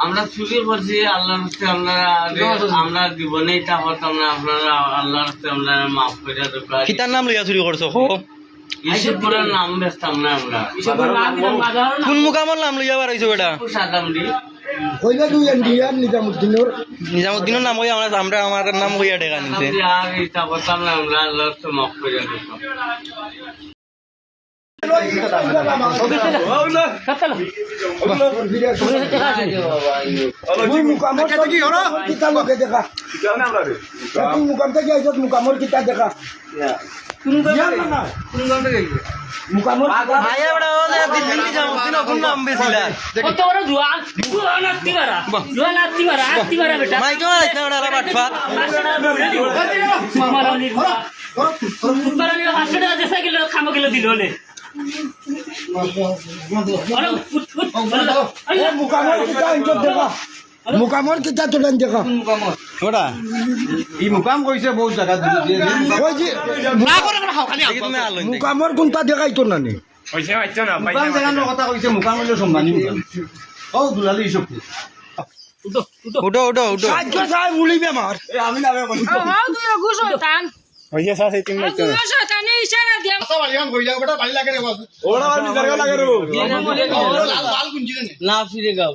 আমরা চুরি করছি আল্লাহর হস্তে আমরা জীবনে এটা হতাম না আপনারা আল্লাহর হস্তে আমরা মাফ করে দেবো কিতার নাম লইয়া চুরি করছো হো ঈশ্বরপুরের নাম বেচতাম না আমরা কোন মুকামর নাম লইয়া বাড়াইছো বেটা সাদামডি কইলা দুই ইন্ডিয়ান নিজামুদ্দিনের নিজামুদ্দিনের নাম হইয়া আমরা আমার নাম হইয়া ডেকা নিছে আর এটা হতাম না আমরা আল্লাহর হস্তে মাফ করে দেবো মুকামর কিতা দেখা মুকামর ভাইয়া বেটা ও যে দিল্লি নিজামুদ্দিন কোন নাম বেছিলা কত বড় জোয়ান জোয়ান আত্তিমারা বেটা মাইকে মারাইছ না বেটা বাটফা মারানি 500 টাকা দেশা গেল খামো গেল দিল হলে মুকামর কিতা ইজ্জত দেখা মুকামর কিতা তোলেন দেখা বেটা ই মুকাম কইছে বহুত জায়গা ওই যে তুমি আলো মুকামর কোনটা দেখাইতো না নি মুকাম জায়গার কথা কইছে মুকাম হইলো সম্মানী মুকাম ও দুলালি শক্তি উঠো উঠো উঠো সাহায্য চাই মুলিবে আমার আমি না বলি হইয়া সাথে তুমি ওরা আমি জায়গা লাগে রে না ফিরে গাও